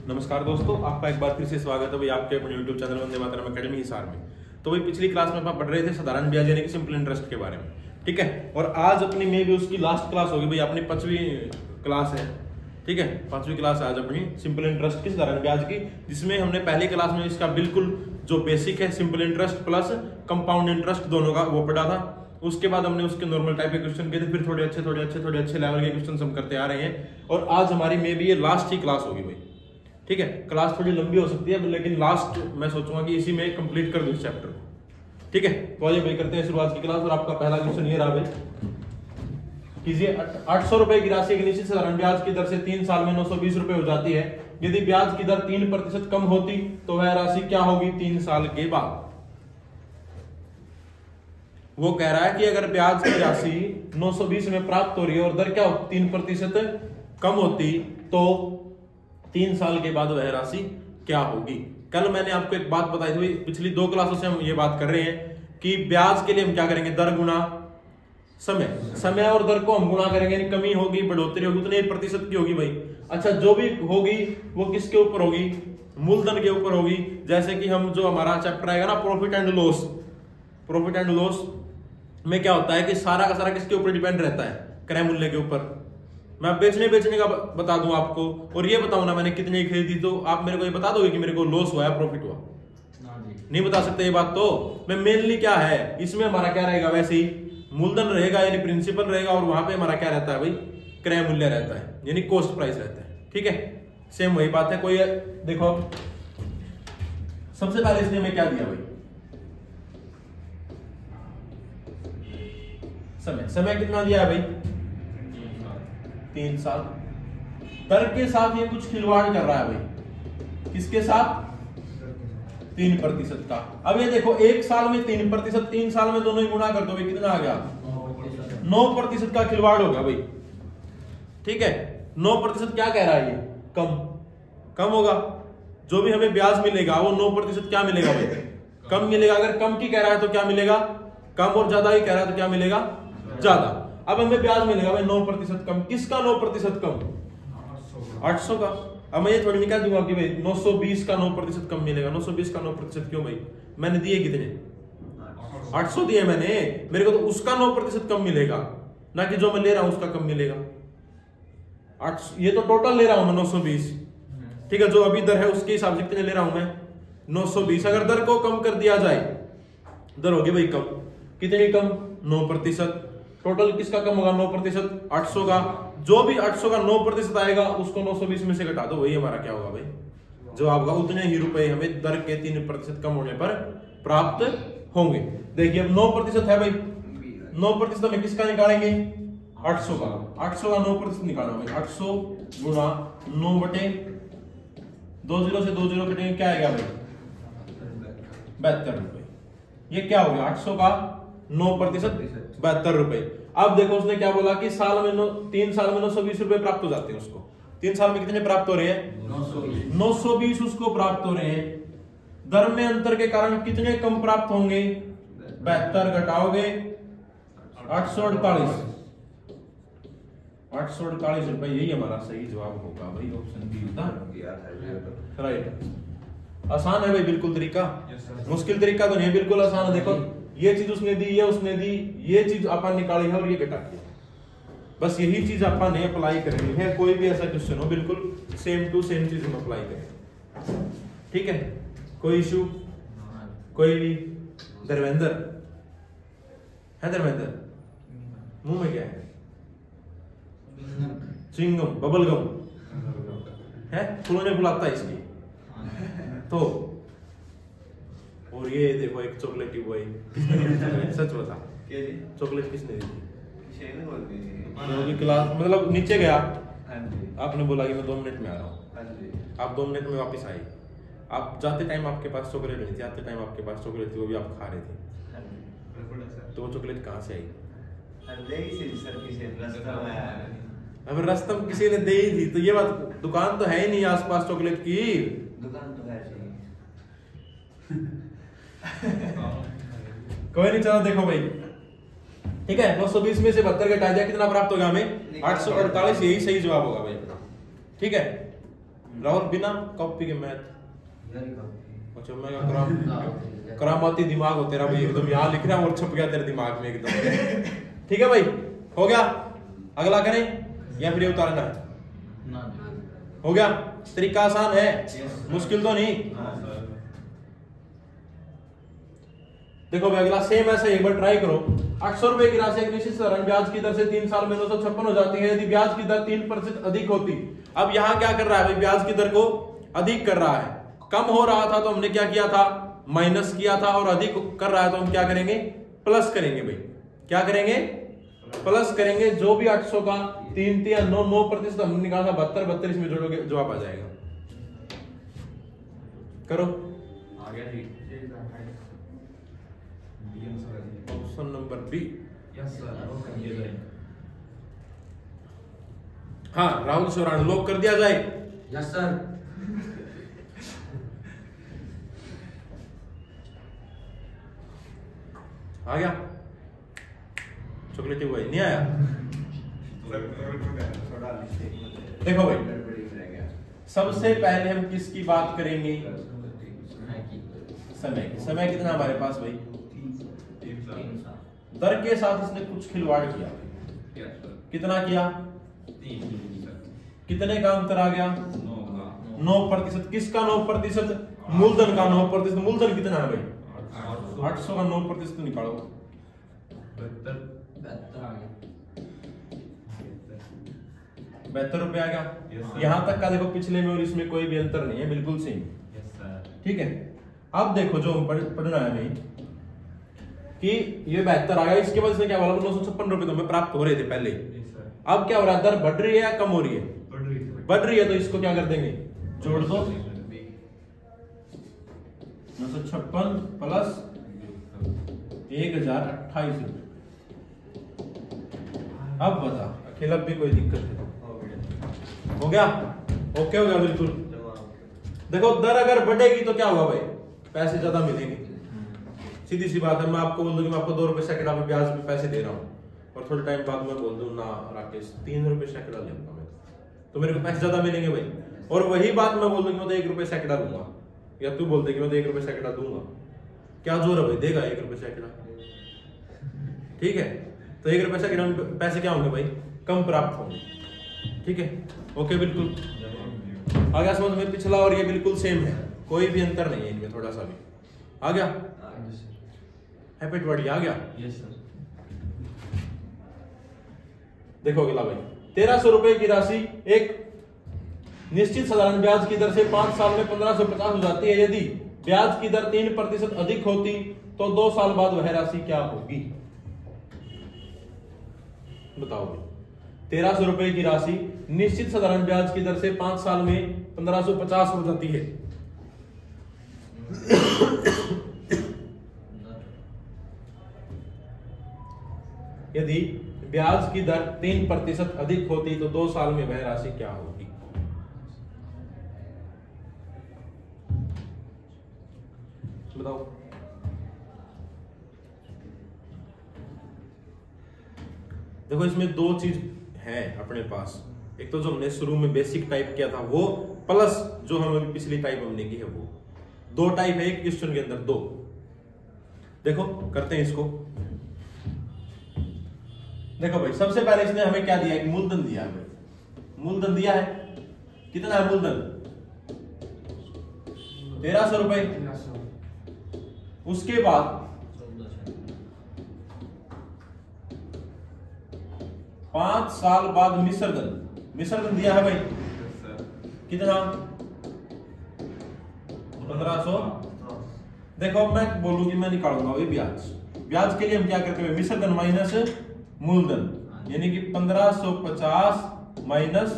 नमस्कार दोस्तों, आपका एक बार फिर से स्वागत है भाई आपके अपने YouTube channel Vande Mataram academy Hisar में। तो भाई पिछली क्लास में आप पढ़ रहे थे साधारण ब्याज यानी कि सिंपल इंटरेस्ट के बारे में, ठीक है। और आज अपनी में भी उसकी लास्ट क्लास होगी भाई, अपनी 5वीं क्लास है, ठीक है। 5वीं क्लास आज अपनी सिंपल इंटरेस्ट की साधारण ब्याज की, जिसमें हमने पहली क्लास में इसका बिल्कुल जो बेसिक है simple interest plus compound interest दोनों का वो पढ़ा था। उसके बाद हमने उसके नॉर्मल टाइप के क्वेश्चन किए थे, फिर थोड़े अच्छे लेवल के क्वेश्चन हम करते आ रहे हैं। और आज हमारी में भी ये लास्ट ही क्लास होगी भाई, ठीक है। क्लास थोड़ी लंबी हो सकती है लेकिन लास्ट मैं सोचूंगा कि इसी में कंप्लीट कर दूं इस चैप्टर को, ठीक है। तो आइए भाई करते हैं शुरुआत की क्लास। और आपका पहला क्वेश्चन ये रहा भाई, कीजिए 800 रुपए की राशि की निश्चित साधारण ब्याज की दर से 3 साल में 920 रुपए हो जाती है। यदि ब्याज की दर 3% कम होती तो वह राशि क्या होगी 3 साल के बाद। वो कह रहा है कि अगर ब्याज की राशि 920 में प्राप्त हो रही है और दर क्या होती 3% कम होती तो 3 साल के बाद वह राशि क्या होगी। कल मैंने आपको एक बात बताई थी, पिछली 2 क्लासों से हम ये बात कर रहे हैं कि ब्याज के लिए हम क्या करेंगे, दर गुना समय और दर को हम गुणा करेंगे, यानी कमी होगी बढ़ोतरी होगी उतने प्रतिशत की होगी भाई। अच्छा, जो भी होगी वो किसके ऊपर होगी, मूलधन के ऊपर होगी। जैसे कि हम जो हमारा चैप्टर आएगा ना प्रॉफिट एंड लॉस में क्या होता है कि सारा का सारा किसके ऊपर डिपेंड रहता है, क्रय मूल्य के ऊपर। मैं बेचने का बता दूं आपको और ये बताऊं ना मैंने कितने खरीदी, तो आप मेरे को ये बता दोगे कि मेरे को लॉस हुआ है प्रॉफिट हुआ? नहीं बता सकते ये बात। तो मैं मेनली क्या है इसमें हमारा क्या रहेगा, वैसे ही मूलधन रहेगा यानी प्रिंसिपल रहेगा, और वहां पे हमारा क्या रहता है भाई, क्रय मूल्य रहता है यानी कॉस्ट प्राइस रहता है, ठीक है। सेम वही बात है। कोई देखो सबसे पहले इसने हमें क्या दिया भाई, समय कितना दिया है भाई 3 साल। दर के साथ ये कुछ खिलवाड़ कर रहा है भाई, किसके साथ 3% का। अब ये देखो 1 साल में 3%, 3 साल में दोनों ही गुणा कर दो भाई, कितना आ गया 9% का खिलवाड़ होगा भाई, ठीक है। 9% क्या कह रहा है ये, कम होगा। जो भी हमें ब्याज मिलेगा वो 9% क्या मिलेगा भाई, कम मिलेगा। अगर कम की कह रहा है तो क्या मिलेगा कम, और ज्यादा ही कह रहा है तो क्या मिलेगा ज्यादा। अब हमें ब्याज मिलेगा भाई 9% कम। किसका 9% कम, 800 का। अब मैं ये थोड़ी निकाल दूंगा कि भाई 920 का 9% कम मिलेगा। 920 का 9% क्यों भाई, मैंने दिए कितने 800 दिए मैंने, मेरे को तो उसका 9% कम मिलेगा, ना कि जो मैं ले रहा हूं उसका कम मिलेगा। 800 ये तो टोटल ले रहा हूं मैं 920, ठीक है। जो अभी दर है उसके हिसाब से कितने ले रहा हूं मैं 920। अगर दर को कम कर दिया जाए, दर होगी भाई कम, कितनी कम 9%। टोटल किसका कम होगा 9%, 800 का। जो भी 800 का 9% आएगा उसको 920 में से घटा दो, वही हमारा क्या होगा भाई जवाब होगा। उतने ही रुपए हमें दर के 3% कम होने पर प्राप्त होंगे। देखिए अब 9% है भाई, 9% हमें किसका निकालेंगे 800 का। 800 का 9% निकालो भाई, 800 गुणा 9/20 से 20 कटेंगे, क्या आएगा भाई 72 रुपए। ये क्या हो गया 800 का 9% 72 रुपए। अब देखो उसने क्या बोला कि 3 साल में 920 रुपए प्राप्त हो जाते हैं उसको। 3 साल में कितने प्राप्त हो रहे हैं 920 उसको प्राप्त हो रहे हैं। दर में अंतर के कारण कितने कम प्राप्त होंगे 72 घटाओगे 848 रुपए। यही हमारा सही जवाब होगा भाई, ऑप्शन बी होता राइट। आसान है भाई बिल्कुल तरीका, मुश्किल तरीका तो नहीं, बिल्कुल आसान है। देखो ये चीज उसने दी, ये उसने दी, ये चीज अपन निकाली है और ये घटा के, बस यही चीज अपन ने अप्लाई करनी है। कोई भी ऐसा क्वेश्चन हो बिल्कुल सेम टू सेम चीज हम अप्लाई करें, ठीक है। कोई इशू, कोई भी। धर्मेंद्र है, धर्मेंद्र मुंह में क्या है, चिंगम बबलगम है, फूलों ने बुलाता है इसकी तो। और ये देखो एक चॉकलेट बॉय सच बता चॉकलेट किसने दी क्लास, मतलब नीचे गया, आपने बोला कि मैं 2 मिनट में आ रहा हूँ, आप 2 मिनट में वापस आए। आप जाते टाइम आपके पास चॉकलेट नहीं थी, आते टाइम आपके पास चॉकलेट थी, वो भी आप खा रहे थे। तो वो चॉकलेट कहाँ से आई, अब रास्ता किसी ने दे ही थी, तो ये बात दुकान तो है ही नहीं आसपास चॉकलेट की, दुकान तो है कोई नहीं। चलो देखो भाई, ठीक है 920 में से 72 घटा दिया, कितना प्राप्त होगा हमें 848। यही सही जवाब होगा भाई, ठीक है। राहुल बिना कॉपी के मैथ। अच्छा मैं करामाती दिमाग हो तेरा भाई, एकदम यहाँ लिख रहा और छप गया तेरे दिमाग में एकदम। ठीक है भाई, हो गया। अगला करें या फिर उतारना है? हो गया। तरीका आसान है, मुश्किल तो नहीं। देखो भाई अगला सेम ऐसा एक बार ट्राई करो। 800 रुपए की राशि एक निश्चित साधारण ब्याज की दर से 3 साल में 956 हो जाती है यदि ब्याज की दर 3% अधिक होती। अब यहाँ क्या कर रहा है भाई, ब्याज की दर को अधिक कर रहा है। कम हो रहा था तो हमने क्या किया था, माइनस किया था, और अधिक कर रहा है तो हम क्या करेंगे, प्लस करेंगे भाई। क्या करेंगे, प्लस करेंगे। जो भी 800 का 3 या 9% हमने निकाला था 72 इसमें जोड़ोगे जवाब आ जाएगा। करो आ गया जी। Option number B. Yes sir. हाँ राहुल सौरान लॉक कर दिया जाए। Yes sir. आ गया चॉकलेटी बॉय, नहीं आया? देखो भाई सबसे पहले हम किसकी बात करेंगे, समय की। समय कितना हमारे पास भाई, दर के साथ इसने कुछ खिलवाड़ किया। कितना किया, कितने का अंतर आ गया, 9%। किसका 9%, मूलधन का 9%। मूलधन कितना है भाई, 800 का 9% निकालो। 72 रुपए आ गया। यहां तक का देखो पिछले में और इसमें कोई भी अंतर नहीं है, बिल्कुल सेम। ठीक है। अब देखो जो हम पढ़ना है भाई कि ये 72 आ गया, इसके बाद इसने क्या बोला, 956 रुपए तो हमें प्राप्त हो रहे थे पहले। अब क्या हो रहा है, दर बढ़ रही है या कम हो रही है, बढ़ रही है। तो इसको क्या कर देंगे, जोड़ दो। 956 प्लस 1028 रुपए। अब बता अकेला भी कोई दिक्कत है, हो गया, ओके हो गया बिल्कुल। देखो दर अगर बढ़ेगी तो क्या होगा भाई, पैसे ज्यादा मिलेंगे। सीधी सी बात है। मैं आपको बोल दूं कि मैं आपको 2 रुपए सैकड़ा पे ब्याज पे पैसे दे रहा हूँ, और थोड़े टाइम बाद मैं बोल दूं ना राकेश 3 रुपए सैकड़ा लूंगा मैं, तो मेरे को पैसे ज्यादा मिलेंगे भाई। और वही बात मैं बोल दूं कि मैं तो 1 रुपए सैकड़ा दूंगा, या तू बोलते कि मैं तो 1 रुपए सैकड़ा दूंगा, क्या जोर है भाई, देगा 1 रुपए सैकड़ा। ठीक है, तो 1 रुपए सैकड़ा में पैसे क्या होंगे भाई, कम प्राप्त होंगे। ठीक है, ओके बिल्कुल आ गया समझ में। पिछला और ये बिल्कुल सेम है, कोई भी अंतर नहीं है इनमें, थोड़ा सा भी आ गया। हैपेट वर्ड आ गया। Yes sir. देखो अगला भाई 1300 रुपए की राशि एक निश्चित साधारण ब्याज की दर से 5 साल में 1550 हो जाती है यदि ब्याज की दर 3% अधिक होती तो 2 साल बाद वह राशि क्या होगी, बताओ भाई। 1300 रुपए की राशि निश्चित साधारण ब्याज की दर से 5 साल में 1550 हो जाती है यदि ब्याज की दर 3% अधिक होती तो 2 साल में वह राशि क्या होगी। बताओ। देखो इसमें 2 चीज है अपने पास। एक तो जो हमने शुरू में बेसिक टाइप किया था वो, प्लस जो हम पिछली टाइप हमने की है वो। 2 टाइप है एक क्वेश्चन के अंदर, 2। देखो करते हैं इसको। देखो भाई सबसे पहले इसने हमें क्या दिया है, मूलधन दिया है। मूलधन दिया है, कितना है मूलधन, 1300 रुपए। उसके बाद 5 साल बाद मिश्रधन दिया है भाई, कितना, 1500। देखो मैं बोलूं कि मैं निकालूंगा वही ब्याज के लिए हम क्या करते हैं, मिश्रधन माइनस मूलधन, यानी कि 1550 माइनस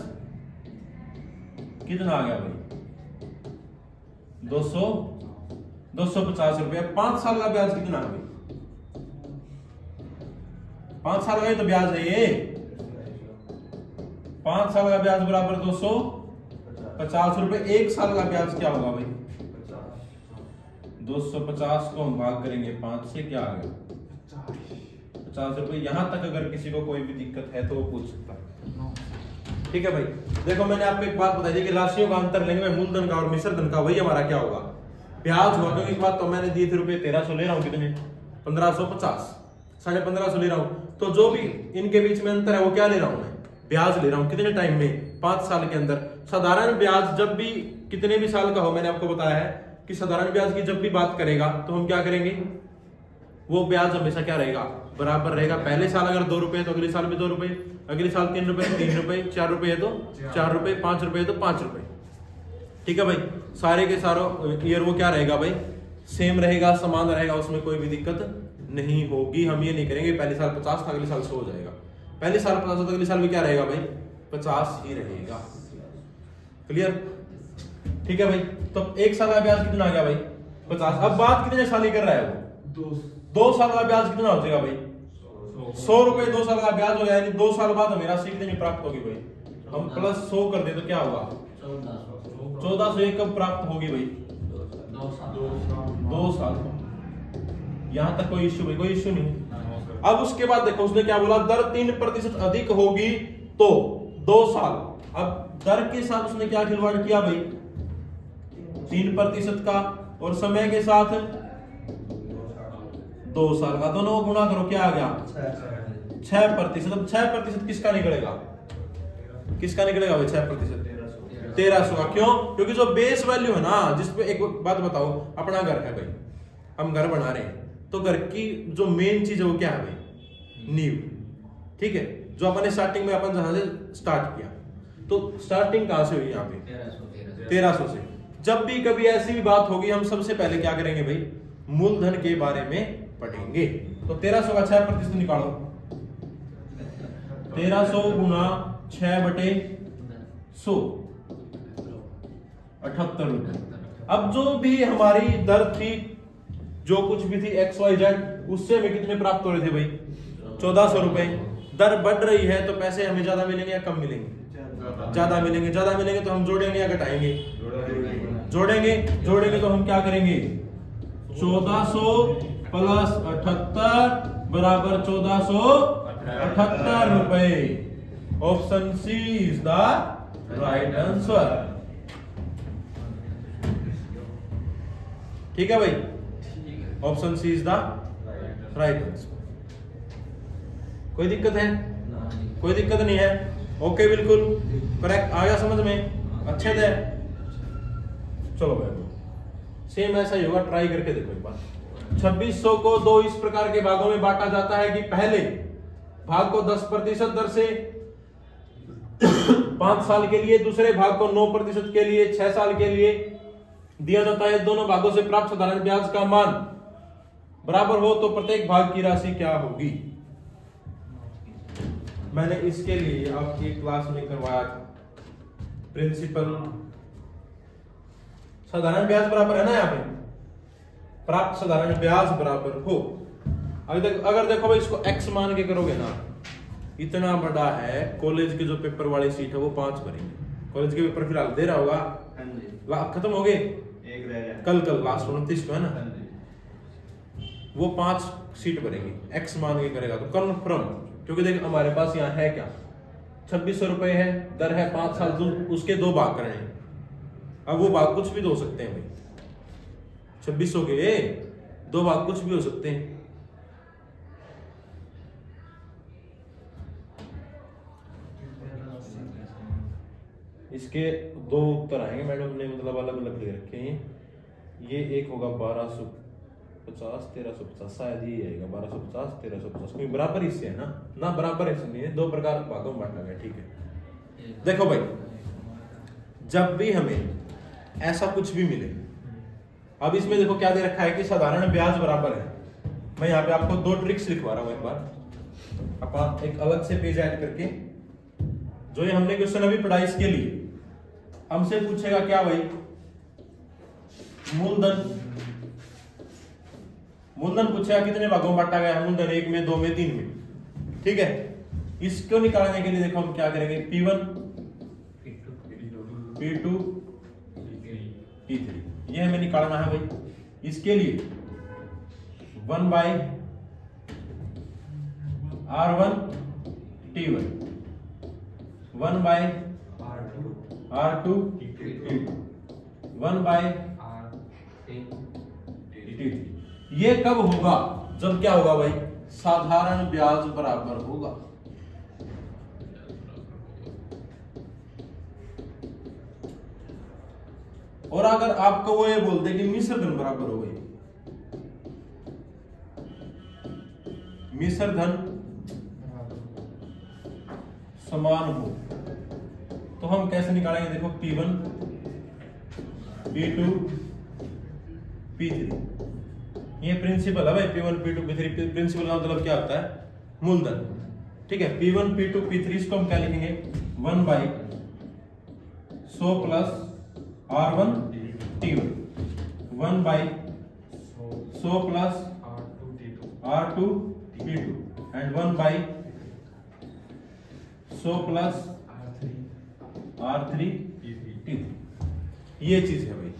कितना आ गया भाई, 250 रुपया। 5 साल का ब्याज कितना है भाई, 5 साल का ही तो ब्याज है ये। 5 साल का ब्याज बराबर 250 रुपए। 1 साल का ब्याज क्या होगा भाई, 250 को हम भाग करेंगे 5 से, क्या आ गया 50 रुपए। यहां तक अगर किसी को कोई भी दिक्कत है तो वो पूछ सकता है। ठीक है भाई। देखो मैंने आपको एक बात बताई थी कि राशियों का अंतर लेंगे मूलधन का और मिश्रधन का, वही हमारा क्या होगा, ब्याज होगा। क्योंकि बात तो मैंने दिए थे रुपए 1300 ले रहा हूँ, कितने 1550, 1550 ले रहा हूँ। तो जो भी इनके बीच में अंतर है वो क्या ले रहा हूँ मैं, ब्याज ले रहा हूँ। कितने टाइम में, 5 साल के अंदर। साधारण ब्याज जब भी कितने भी साल का हो, मैंने आपको बताया है कि साधारण ब्याज की जब भी बात करेगा तो हम क्या करेंगे, वो ब्याज हमेशा क्या रहेगा, बराबर रहेगा। पहले साल अगर 2 रुपए है तो अगले साल भी 2 रुपए, अगले साल 3 रुपए 3 रुपए, 4 रुपए है तो 4 रुपए, 5 रुपए है तो 5 रुपए। ठीक है भाई, सारे के सारों ईयर वो क्या रहेगा भाई, सेम रहेगा, समान रहेगा, उसमें कोई भी दिक्कत नहीं होगी। हम ये नहीं करेंगे पहले साल 50 था अगले साल 100 हो जाएगा, पहले साल 50 था तो अगले साल भी क्या रहेगा भाई, 50 ही रहेगा। क्लियर? ठीक है भाई। तो 1 साल का ब्याज कितना आ गया भाई, 50। अब बात कितने साल की कर रहा है वो, 2 साल का ब्याज कितना हो जाएगा भाई, 100 रुपए 2 साल का ब्याज हो गया, यानी 2 साल बाद हमें राशि कितनी प्राप्त होगी भाई, हम प्लस 100 कर दे तो क्या होगा, 1400 कब प्राप्त होगी भाई, 2 साल। यहां तक कोई इश्यू भाई, कोई इश्यू नहीं। अब उसके बाद देखो उसने क्या बोला, दर 3% अधिक होगी तो 2 साल। अब दर के साथ उसने क्या खिलवाड़ किया भाई, 3% का, और समय के साथ 2 साल का, दोनों को गुणा करो, क्या आ गया 6%। अब 6% किसका निकलेगा, किसका निकलेगा भाई 6%, 1300 का। क्यों? क्योंकि जो बेस वैल्यू है ना, जिसपे एक बात बताओ, अपना घर है भाई, हम घर बना रहे हैं, तो घर की जो मेन चीज है वो क्या है भाई, नींव। ठीक है, जो अपने स्टार्टिंग में अपन जहां से स्टार्ट किया, तो स्टार्टिंग कहां से हुई, यहाँ पे 1300 से। जब भी कभी ऐसी भी बात होगी, हम सबसे पहले क्या करेंगे भाई, मूलधन के बारे में पढ़ेंगे। तो 1300 का 6% निकालो, 1300 गुना 6/100, 78 रुपए। अब जो भी हमारी दर थी, जो कुछ भी थी XYZ, उससे हमें कितने प्राप्त हो रहे थे भाई, 1400 रुपए। दर बढ़ रही है तो पैसे हमें ज्यादा मिलेंगे या कम मिलेंगे, ज्यादा मिलेंगे। ज्यादा मिलेंगे तो हम जोड़ेंगे या घटाएंगे, जोड़ेंगे। जोड़ेंगे तो हम क्या करेंगे, 1400 प्लस 78 बराबर 1478 रुपए। Option C is the right answer. ठीक है भाई, option C is the right answer. कोई दिक्कत है, कोई दिक्कत नहीं है, ओके बिल्कुल करेक्ट, आ गया समझ में, अच्छे थे। चलो भाई, सेम ऐसा ही होगा, ट्राई करके देखो एक बार। 2600 को 2 इस प्रकार के भागों में बांटा जाता है कि पहले भाग को 10% दर से 5 साल के लिए, दूसरे भाग को 9% के लिए 6 साल के लिए दिया जाता है। दोनों भागों से प्राप्त साधारण ब्याज का मान बराबर हो तो प्रत्येक भाग की राशि क्या होगी। मैंने इसके लिए आपकी क्लास में करवाया था प्रिंसिपल। साधारण ब्याज बराबर है ना, यहाँ पे प्राप्त साधारण ब्याज बराबर हो। अगर देखो भाई, इसको x मान के करोगे ना, इतना बड़ा है, कॉलेज के जो पेपर वाली सीट है वो 5 भरेंगे। कॉलेज के पेपर फिलहाल दे रहा होगा, खत्म हो गए, कल लास्ट 29 को है ना, वो 5 सीट भरेंगे। x मान के करेगा तो कन्फर्म, क्योंकि देख हमारे पास यहाँ है क्या, 2600 रुपए है, दर है 5 साल, उसके 2 भाग करने हैं। अब वो भाग कुछ भी तो हो सकते हैं भाई, 2600 के 2 भाग कुछ भी हो सकते हैं। इसके 2 उत्तर आएंगे, मैडम ने मतलब अलग अलग ले रखे हैं। ये एक होगा 1250, 1350, शायद ये आएगा 1250, 1350, क्योंकि बराबर इससे है ना बराबर इससे नहीं है, 2 प्रकार भागों में बांटा गया। ठीक है, देखो भाई, जब भी हमें ऐसा कुछ भी मिले, अब इसमें देखो क्या दे रखा है कि साधारण ब्याज बराबर है। मैं यहाँ पे आपको 2 ट्रिक्स लिखवा रहा हूं, एक बार अपन एक अलग से पेज ऐड करके, जो ये हमने क्वेश्चन अभी पढ़ा, इसके लिए हमसे पूछेगा क्या भाई, मूलधन पूछेगा कितने भागों में बांटा गया है मूलधन, 1 में, 2 में, 3 में। ठीक है, इसको निकालने के लिए देखो हम क्या करेंगे, P1 P2 P3, ये हमें निकालना है भाई। इसके लिए 1/R1 T1 1 bye R2 R2 1 bye R3 ये कब होगा? जब क्या होगा भाई? साधारण ब्याज बराबर होगा। और अगर आपको वो ये बोलते कि मिश्र धन बराबर हो गई, मिश्र धन समान हो, तो हम कैसे निकालेंगे? देखो P1 P2 P3, ये प्रिंसिपल है भाई। P1 P2 P3 प्रिंसिपल का मतलब क्या होता है? मूलधन। ठीक है, P1 P2 P3 इसको हम क्या लिखेंगे? 1 by 100 plus R1 T1, 1 by 100 plus R2 T2 and 1 by 100 plus R3 T3। ये चीज है भाई।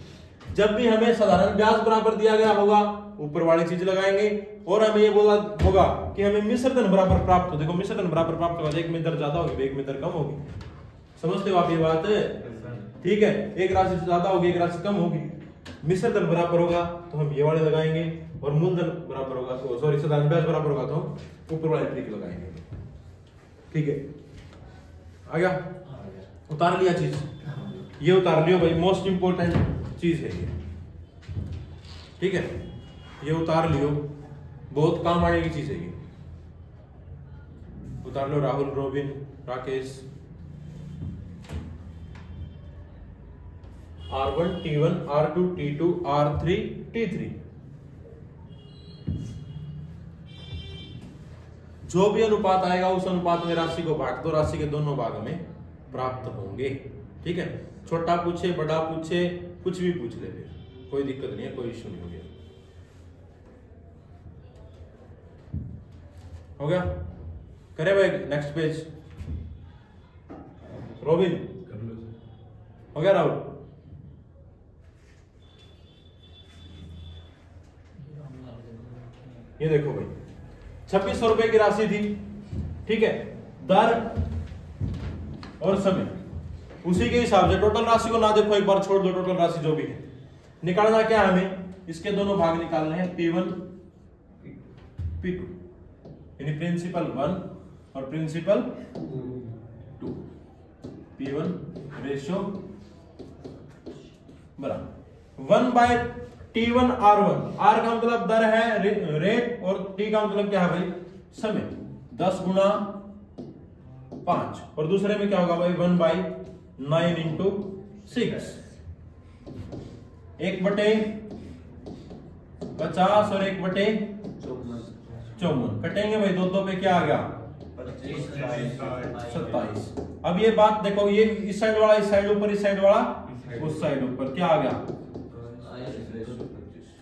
जब भी हमें साधारण ब्याज बराबर दिया गया होगा, ऊपर वाली चीज लगाएंगे, और हमें ये बोला होगा कि हमें मिश्र धन बराबर प्राप्त हो। देखो मिश्र धन बराबर प्राप्त होगा, एक में दर ज्यादा होगी, एक में दर कम होगी। समझते हो आप ये बात? ठीक है, एक राशि ज्यादा होगी, एक राशि कम होगी। मिश्र धन बराबर होगा तो हम ये वाले लगाएंगे, और मूलधन बराबर होगा तो सॉरी साधारण ब्याज बराबर होगा तो हम ऊपर वाले ट्रिक लगाएंगे। ठीक है, आ गया? उतार लिया चीज, ये उतार लियो भाई, मोस्ट इंपोर्टेंट चीज है ये। ठीक है, ये उतार लियो, बहुत काम आने की चीज है ये। उतार लो Rahul, robin, Rakesh. R1 T1 R2 T2 R3 T3, जो भी अनुपात आएगा उस अनुपात में राशि को बांट दो, राशि के दोनों भाग में प्राप्त होंगे। ठीक है, छोटा पूछे बड़ा पूछे कुछ भी पूछ ले, फिर कोई दिक्कत नहीं है, कोई इश्यू नहीं हो गया। हो गया? करे भाई नेक्स्ट पेज। रोबिन हो गया? राहुल ये देखो भाई, 2600 रुपए की राशि थी। ठीक है, दर और समय उसी के हिसाब से टोटल राशि को ना देखो, एक बार छोड़ दो, टोटल राशि जो भी है निकालना क्या है हमें? इसके दोनों भाग निकालने हैं, P1 P2, यानी प्रिंसिपल 1 और प्रिंसिपल 2। P1 रेशियो बराबर 1 बाय T1 R1। R का मतलब दर है, रेट, और T का मतलब क्या है भाई? समय। 10 गुना 5, और दूसरे में क्या होगा भाई? 1 बाई 9 इंटू 6, 1/50 और 1/54 कटेंगे भाई, दो पे क्या आ गया? 27। अब ये बात देखो, ये इस साइड वाला इस साइड ऊपर, इस साइड वाला उस साइड ऊपर, क्या आ गया?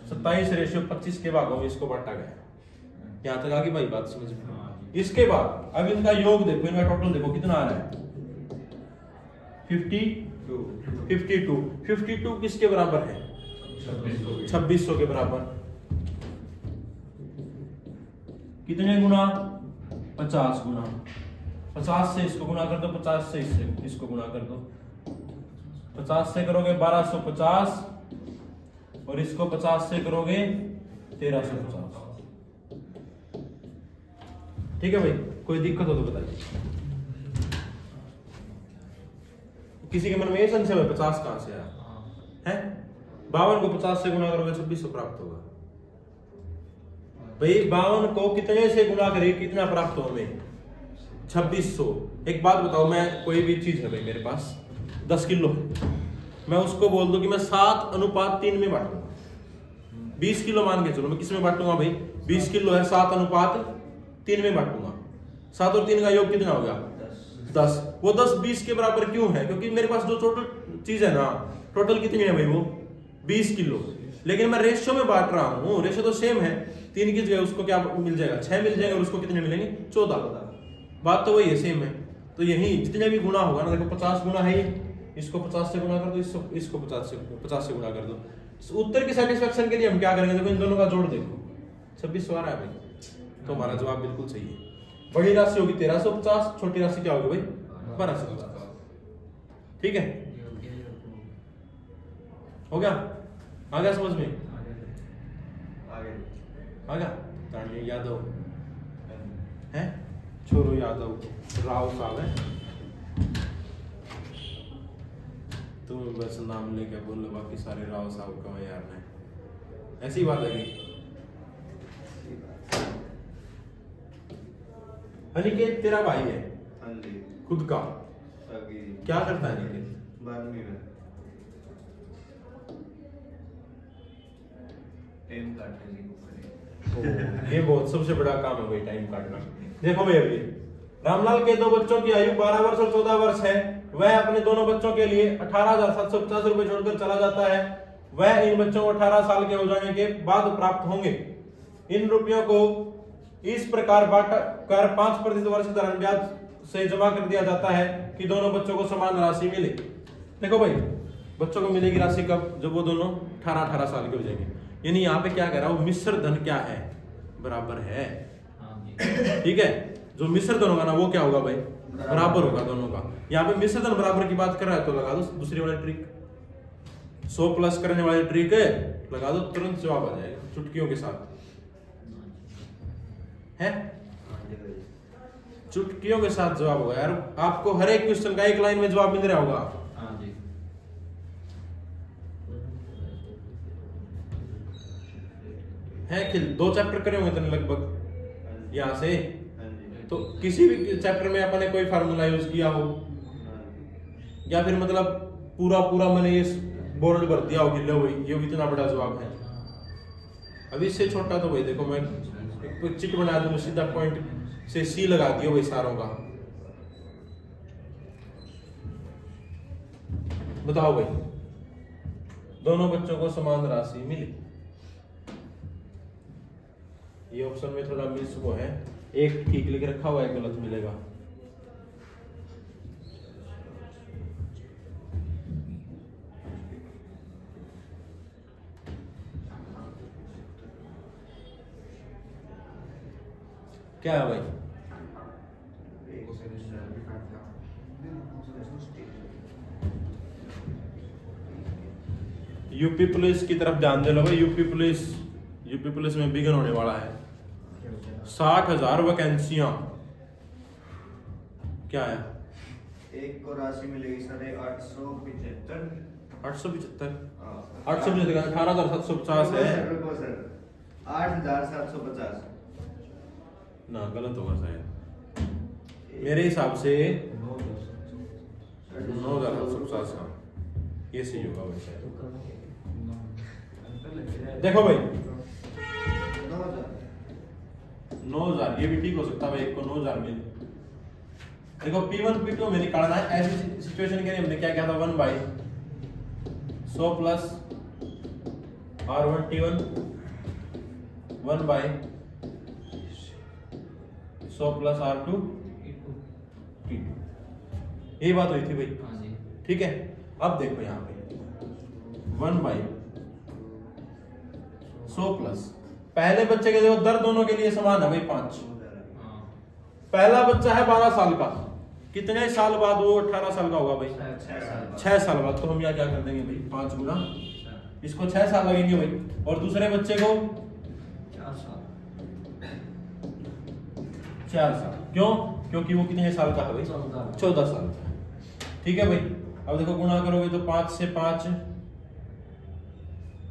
27 रेशियो 25 के भागों में इसको बांटा गया। यहां तक आ गई भाई बात समझ में? इसके बाद अब इनका योग देखो, इनका टोटल देखो कितना आ रहा है? 52 किसके बराबर है? 2600 के बराबर। कितने गुना? 50 गुना। 50 से इसको गुना कर दो, 50 से इसको गुना कर दो। 50 से करोगे 1250, और इसको 50 से करोगे 1350। ठीक है भाई, कोई दिक्कत हो तो बताइए। किसी के मन में ये संशय है 50 कहां से आया है? 52 को 50 से गुना करोगे 2600 प्राप्त होगा। भाई 52 को कितने से गुना करें कितना प्राप्त हो हमें? 2600। एक बात बताओ, मैं कोई भी चीज है भाई मेरे पास 10 किलो है, मैं उसको बोल दूं कि मैं 7:3 में बांटूंगा। 20 किलो मान के चलो, मैं किस में बांटूंगा भाई? 20 किलो है, 7:3 में बांटूंगा। 7 और 3 का योग कितना हो गया? 10। वो 10 20 के बराबर क्यों है? क्योंकि मेरे पास जो टोटल चीज है ना, टोटल कितनी है भाई? वो 20 किलो, लेकिन मैं रेशियो में बांट रहा हूँ। रेशियो तो सेम है, 3 की जगह उसको क्या मिल जाएगा? 6 मिल जाएगा, और उसको कितने मिलेंगे? 14। बात तो वही है, सेम है। तो यही जितने भी गुना होगा ना, देखो 50 गुना है ये, इसको 50 से गुना कर दो, इसको 50 से गुना कर दो। उत्तर की सेटिस्फेक्शन के लिए हम क्या करेंगे? देखो इन दोनों का जोड़ देखो, 2600 आ रहा है भाई, तो हमारा जवाब बिल्कुल सही है। बड़ी राशि होगी 1350, छोटी राशि क्या होगी भाई? 12,700। ठीक है, हो गया? आ गया समझ में? आ गया? तान्य यादव है, छोरो यादव, राव साहब है, तुम बस नाम लेके बोलो, बाकी सारे राव साहब का यार नहीं, ऐसी बात है। अनिकेत तेरा भाई है? खुद का? क्या करता है अनिकेत? 12वीं में टाइम काटने की। ये बहुत सबसे बड़ा काम है भाई, टाइम काटना। देखो भाई, अभी रामलाल के दो बच्चों की आयु 12 वर्ष और 14 वर्ष है। वह अपने दोनों बच्चों के लिए 18,750 रुपए छोड़कर चला जाता है। वह इन बच्चों को 18 साल के हो जाने के बाद प्राप्त होंगे। इन रुपयों को इस प्रकार बांटकर 5% वर्ष दरम्यान ब्याज से जमा कर दिया जाता है कि दोनों बच्चों को समान राशि मिले। देखो भाई, बच्चों को मिलेगी राशि कब? जब वो दोनों 18 साल के हो जाएंगे। यानी यहाँ पे क्या कह रहा हूँ, मिश्र धन क्या है? बराबर है। ठीक है, जो मिश्र धन होगा ना वो क्या होगा भाई? बराबर होगा दोनों का। यहाँ पे मिश्र धन बराबर की बात कर रहा है तो लगा दो दूसरी वाली ट्रिक, 100 प्लस करने वाली ट्रिक लगा दो, तुरंत जवाब आ जाएगा चुटकियों के साथ। है चुटकियों के साथ जवाब होगा यार। आपको हर एक क्वेश्चन का एक लाइन में जवाब मिल रहा होगा। है कि 2 चैप्टर करे होंगे तुमने लगभग यहाँ से, तो किसी भी चैप्टर में अपने कोई फार्मूला यूज किया हो, या फिर मतलब पूरा मैंने ये बोर्ड भर दिया होगी, लो भाई ये इतना बड़ा जवाब है। अभी इससे छोटा तो भाई देखो, मैं एक चिट बना दूं, सीधा पॉइंट से सी लगा दियो भाई सारों का। बताओ भाई, दोनों बच्चों को समान राशि मिली। ये ऑप्शन में थोड़ा मिस वो है, एक ठीक लिख रखा हुआ है, गलत मिलेगा। क्या है भाई? यूपी पुलिस की तरफ ध्यान दे लो भाई। यूपी पुलिस में बिगन होने वाला है। 60,000 वैकेंसियां। क्या है? एक को राशि मिलेगी 875। 875 18,750 है 8,750 ना, गलत होगा शायद मेरे हिसाब से। 9,750 का ये सही होगा वैसे। देखो भाई 9,000 ये भी ठीक हो सकता है भाई, एक को 9,000 मिले। देखो P1 P2 में निकालना है। ऐसी सिचुएशन के लिए हमने क्या किया था, 1/100 plus R1 T1 1/100 plus R2 T2। यही बात हुई थी भाई, ठीक है। अब देखो यहाँ पे 1/100 प्लस पहले बच्चे के जो दर दोनों के लिए समान है भाई 5। पहला बच्चा है 12 साल का, कितने साल बाद वो 18 साल का होगा भाई? 6 साल बाद। तो हम यहाँ क्या कर देंगे भाई, 5 गुना इसको 6 साल लगेंगे भाई, और दूसरे बच्चे को 4 साल। क्यों? क्योंकि वो कितने साल का है भाई? 14 साल का। ठीक है भाई। अब देखो गुणा करोगे तो 5 से 5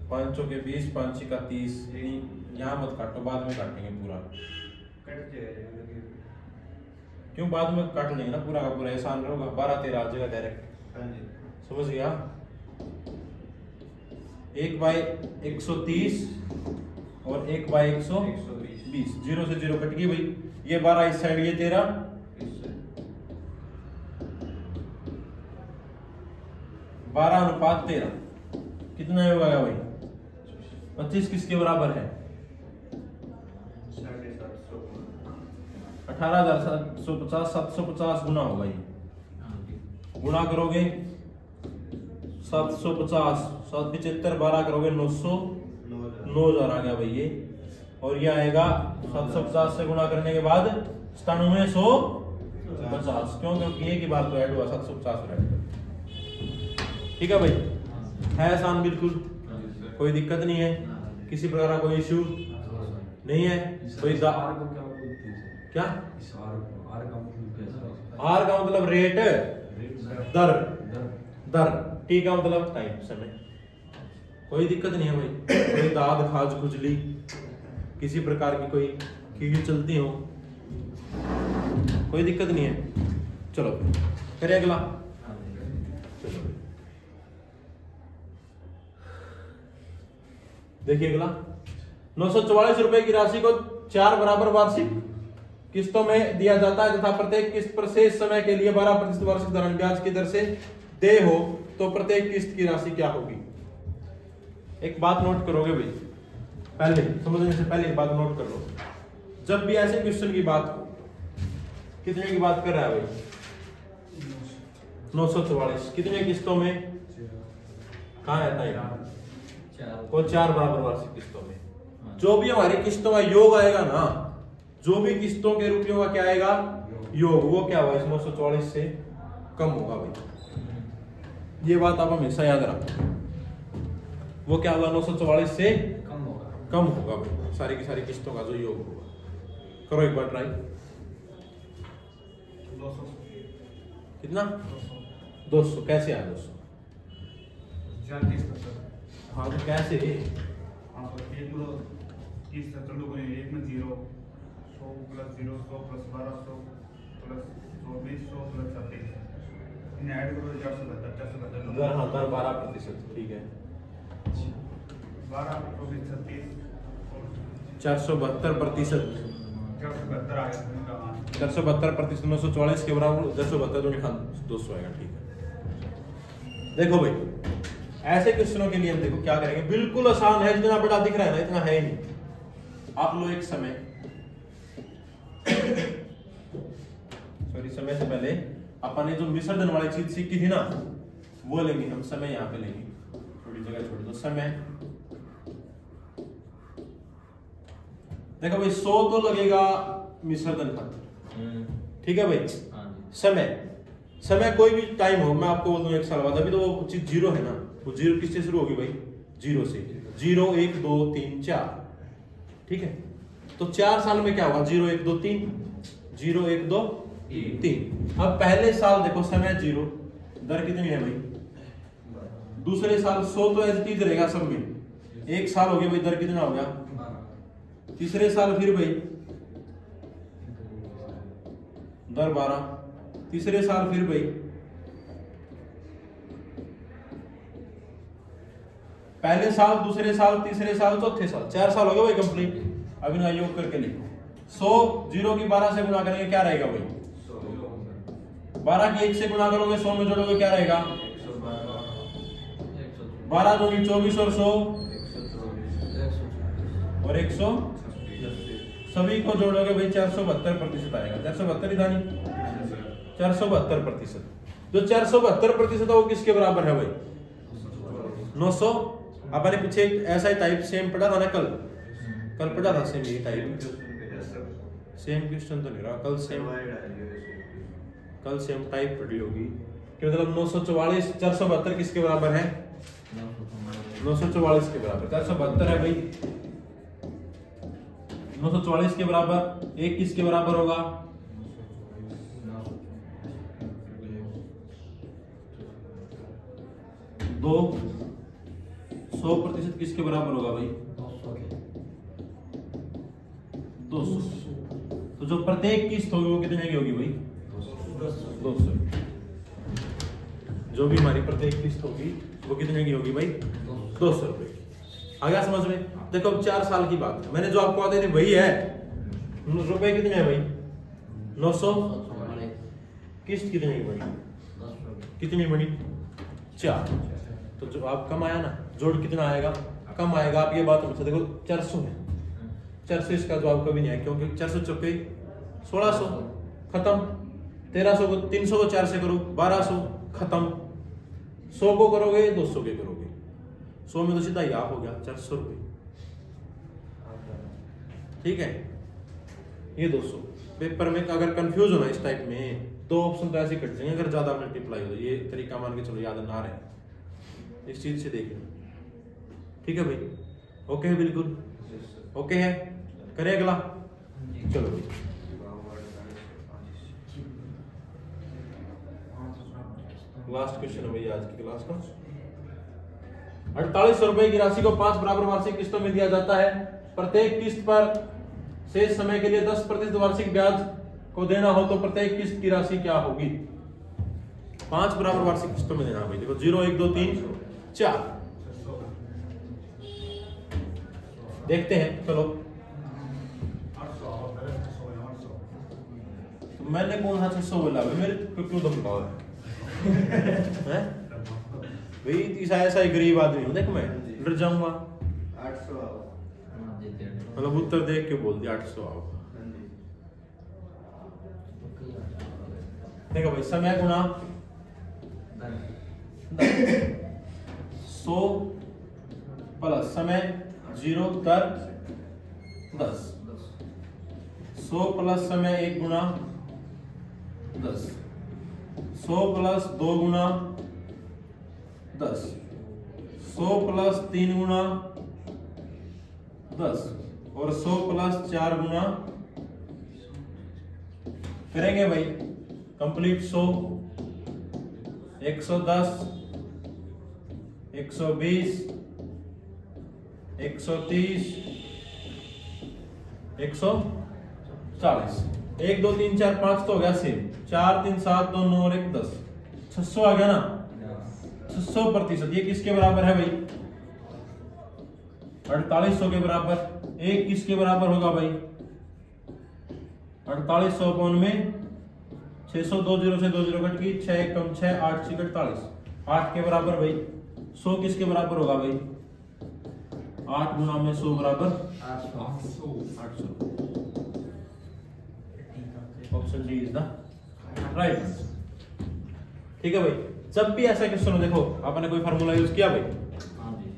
5 के 20 5 का 30। यहाँ मत काटो, बाद में काटेंगे पूरा। क्यों बाद में काट लेंगे ना, पूरा का पूरा आसान होगा। 12-13 आ जाएगा डायरेक्ट। समझ गया? 1/130 और 1/120। 0 से 0 कट गई भाई। ये 12 इस साइड, ये 13 12:13 कितना होगा भाई? 25 किसके बराबर है? 18,750 750 गुना होगा ये। गुणा करोगे 750 775 12 करोगे 900 9,000 आ गया भाई ये। और ये आएगा 750 से गुणा करने के बाद 9700 50 क्यों, क्योंकि एक ही बार तो ऐड हुआ 750 ऐड कर। ठीक है भाई, है आसान बिल्कुल, कोई दिक्कत नहीं है, किसी प्रकार का कोई इश्यू नहीं है। कोई क्या आर का मतलब रेट, दर, दर, टी का मतलब टाइम, समय। कोई दिक्कत नहीं है भाई, कोई दाद खाज खुजली किसी प्रकार की कोई चीजें चलती हो, कोई दिक्कत नहीं है। चलो करें अगला। चलो देखिए अगला, 944 रुपए की राशि को 4 बराबर वार्षिक किस्तों में दिया जाता है तथा प्रत्येक किस्त पर शेष समय के लिए 12% वार्षिक दर ब्याज की दर से दे हो तो प्रत्येक किस्त की राशि क्या होगी। एक बात नोट करोगे भाई, पहले समझने से पहले एक बात नोट कर लो, जब भी ऐसे क्वेश्चन की बात हो, कितने की बात कर रहा है भाई, 944 कितने किस्तों में, कहाँ आता है वो 4 बराबर वार्षिक किस्तों में। जो भी हमारी किस्तों का योग आएगा ना, जो भी किस्तों के रुपयों का क्या आएगा योग, वो क्या होगा इस 944 से कम होगा भाई। ये बात आप हमेशा याद रखो, वो क्या होगा 944 से कम होगा भाई, सारी की सारी किस्तों का जो योग होगा। करो एक बार ट्राई। 200 कितना 200 कैसे आया 200? 4 किस्त सर। हाँ तो कैसे, हाँ सर, एक पूरा किस्त चलो कोई एक में 0 100 प्लस 0 100 प्लस 1200 प्लस 2400 प्लस 36 इन्हें ऐड करो 472 दर, हाँ दर 12%, ठीक है 12 24 36 472%, 472 आ गया इनका मान। 472% 944 के बराबर 472 हाँ 200 आएगा, ठीक है। देखो भाई ऐसे क्वेश्चनों के लिए हम देखो क्या करेंगे, बिल्कुल आसान है, जितना बड़ा दिख रहा है ना इतना है ही नहीं। आप लो एक समय सॉरी समय से पहले अपन ने जो विसर्जन वाली चीज सीखी थी ना, वो लेंगे हम, समय यहाँ पे लेंगे, थोड़ी जगह छोड़ दो, समय। देखो भाई 100 तो लगेगा विसर्जन खर्च, ठीक है भाई। समय, समय कोई भी टाइम हो, मैं आपको बोल दूं 1 साल बाद, अभी तो वो चीज 0 है ना, वो 0 किससे शुरू होगी भाई, 0 से, 0 1 2 3 4, ठीक है। तो 4 साल में क्या होगा, 0 1 2 3, 0 1 2 3। अब पहले साल देखो समय 0, दर कितनी है भाई, दूसरे साल 100 तो एज इट इज रहेगा सब में, 1 साल हो गया भाई, दर कितना हो गया, तीसरे साल फिर भाई दर 12, तीसरे साल फिर भाई, पहले साल दूसरे साल तीसरे साल चौथे साल, 4 साल हो गए भाई कंप्लीट। अब इनका योग करके लिखो, 100 0 की 12 से गुणा करेंगे क्या रहेगा भाई, 12 की 1 से गुणा करोगे 100 में जोड़ोगे क्या रहेगा, 12 2 24 और 100 और 100, सभी को जोड़ोगे भाई 472% आएगा, 472 ही था नहीं, 472%। जो 472% है वो किसके बराबर है भाई, 900। अपने पीछे ऐसा ही टाइप सेम पढ़ा था ना, कल पढ़ा था सेम, ये टाइप सेम क्वेश्चन तो नहीं रहा, कल सेम टाइप पढ़ी होगी कि मतलब 944 472 किसके बराबर है, 944 के बराबर, 472 है भाई, 944 के बराबर, एक किसके बराबर होगा, दो, 100% किसके बराबर होगा भाई, 200। तो जो प्रत्येक किस्त होगी वो कितने की होगी भाई, 200। जो भी हमारी प्रत्येक किस्त होगी वो कितने की होगी भाई, 200 रुपए की। आ गया समझ में। देखो अब 4 साल की बात है, मैंने जो आपको बताई थी वही है, रुपए कितने हैं भाई, 900, किस्त कितने की बनी, कितनी बनी 4। तो जो आप कम आया ना, जोड़ कितना आएगा, कम आएगा। आप ये बात देखो 400 है, 400 इसका जवाब कभी नहीं आया, क्योंकि 400 चौके 1600 खत्म, 1300 को 300 को 4 से करो 1200 खत्म, 100 को करोगे 200 के करोगे, 100 में तो सीधा ही आप हो गया 400 रुपये, ठीक है। ये 200 पेपर में अगर कंफ्यूज होना इस टाइप में दो ऑप्शन तो ऐसे कट जाएंगे अगर ज्यादा मल्टीप्लाई हो। ये तरीका मान के चलो याद ना रहे, इस चीज से देखिए। ठीक है भाई, ओके है, बिल्कुल ओके है। करें अगला, चलो भाई। लास्ट क्वेश्चन है भाई आज की क्लास का। 4800 रुपए की राशि को 5 बराबर वार्षिक किस्तों में दिया जाता है। प्रत्येक किस्त पर शेष समय के लिए 10% वार्षिक ब्याज को देना हो तो प्रत्येक किस्त की राशि क्या होगी? 5 बराबर वार्षिक किस्तों में देना भाई। देखो 0 1 2 3 4 देखते हैं। चलो तो मैंने कौन सा 600 बोला भाई? मेरे को क्यों दम पाओ है भाई? ऐसा ही गरीब आदमी हूं, देख मैं डर जाऊंगा। 800 आओ। मतलब उत्तर देख के बोल दिया 800 आओ। देखो भाई, समय गुना 100 प्लस समय 0 दर 10। 100 प्लस समय 1 गुना 10। 100 प्लस 2 गुना 10। 100 प्लस 3 गुना 10 और 100 प्लस 4 गुना करेंगे भाई कंप्लीट। 100 110 120 130 140। 1 2 3 4 5 तो हो गया सेम। 4 3 7 2 9 और 1 10। 600 आ गया ना? 600%। ये किसके बराबर है भाई? 4800 के बराबर। एक किसके बराबर होगा भाई? 4800 अपॉन में 600। 2 0 से 2 0 कट गई। 6 1 कम 6 8 6 48। 8 के बराबर भाई। 100 किसके बराबर होगा भाई? 8 गुना में 100 बराबर 800। Option D is the right. ठीक है भाई, जब भी ऐसा क्वेश्चन हो, देखो आपने कोई फार्मूला यूज किया भाई?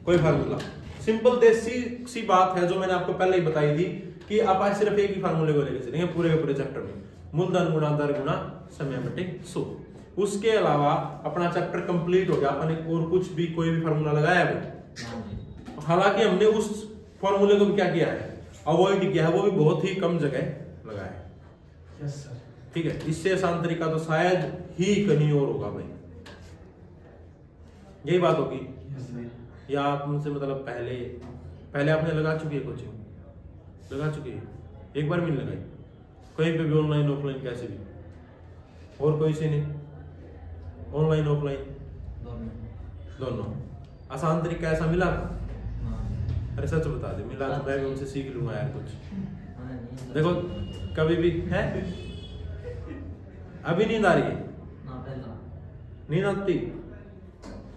कोई फार्मूला, सिंपल देसी सी बात है जो मैंने आपको पहले ही बताई थी कि आप आज सिर्फ एक ही फार्मूले को लेकर चलेंगे पूरे के पूरे चैप्टर में। मूलधन गुणा दर गुणा समय बटे 100। उसके अलावा अपना चैप्टर कंप्लीट हो गया। अपने और कुछ भी कोई भी फार्मूला लगाया भाई? हालांकि हमने उस फॉर्मूले को भी क्या किया है? अवॉइड किया है। वो भी बहुत ही कम जगह लगाया है। Yes sir. ठीक है, इससे आसान तरीका तो शायद ही कहीं और होगा भाई। यही बात होगी। या आप मुझसे मतलब पहले आपने लगा चुकी है कोचिंग? लगा चुकी है? एक बार भी नहीं लगाई? कहीं पे भी ऑनलाइन ऑफलाइन कैसे भी? और कोई से नहीं? ऑनलाइन ऑफलाइन दोनों। आसान तरीका ऐसा मिला था? अरे सच बता दे, मिला तो मैं भी उनसे सीख लूंगा यार कुछ। देखो कभी भी है अभी नींद आ रही है? नींद आती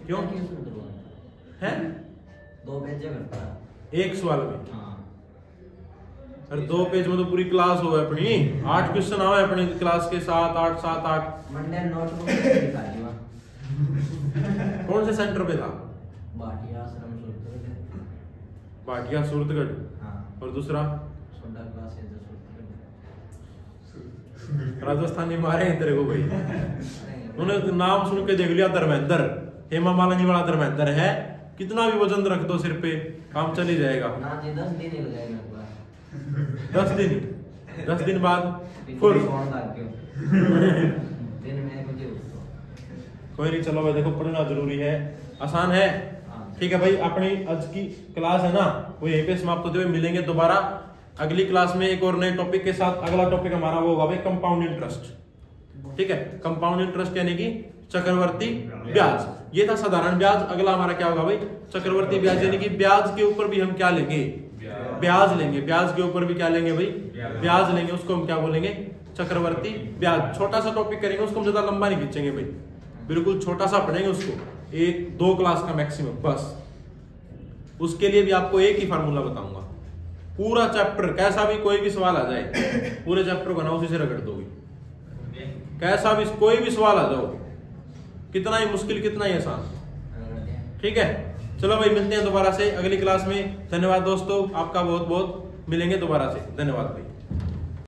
क्यों है? 2 पेज करता एक सवाल में? अरे 2 पेज में तो पूरी क्लास हो अपनी। 8 क्वेश्चन आवे अपनी क्लास के 7 8 7 8। मंडे नोटबुक लिखा दिया। कौन से सेंटर पे था? भाटिया आश्रम सूरतगढ़। भाटिया सूरतगढ़। हां। और दूसरा? सोडा क्लास है सूरतगढ़। राजस्थानी मारे हैं तेरे को भाई। उन्होंने नाम सुन के देख लिया धर्मेंद्र, हेमा मालिनी वाला धर्मेंद्र है। कितना भी वजन रख दो सिर पे, काम चल ही जाएगा ना जी। 10 दिन ही लगेगा पूरा। 10 दिन बाद फुल दिन में मुझे कोई नहीं। चलो भाई देखो, पढ़ना जरूरी है, आसान है। ठीक है भाई, अपनी आज की क्लास है ना वो यहीं पे समाप्त होते हुए मिलेंगे दोबारा अगली क्लास में एक और नए टॉपिक के साथ। अगला टॉपिक हमारा वो होगा भाई कंपाउंड इंटरेस्ट। ठीक है, कंपाउंड इंटरेस्ट यानी कि चक्रवर्ती ब्याज। ये था साधारण ब्याज। अगला हमारा क्या होगा भाई? चक्रवर्ती ब्याज, यानी कि ब्याज के ऊपर भी हम क्या लेंगे? ब्याज लेंगे। ब्याज के ऊपर भी क्या लेंगे भाई? ब्याज लेंगे। उसको हम क्या बोलेंगे? चक्रवर्ती ब्याज। छोटा सा टॉपिक करेंगे, उसको हम ज्यादा लंबा नहीं खींचेंगे भाई, बिल्कुल छोटा सा पढ़ेंगे उसको, 1-2 क्लास का मैक्सिमम बस। उसके लिए भी आपको एक ही फार्मूला बताऊंगा। पूरा चैप्टर कैसा भी कोई भी सवाल आ जाए, पूरे चैप्टर को ना उसी से रगड़ दोगे। कैसा भी कोई भी सवाल आ जाओ, कितना ही मुश्किल कितना ही आसान। ठीक है, चलो भाई मिलते हैं दोबारा से अगली क्लास में। धन्यवाद दोस्तों, आपका बहुत बहुत। मिलेंगे दोबारा से। धन्यवाद भाई।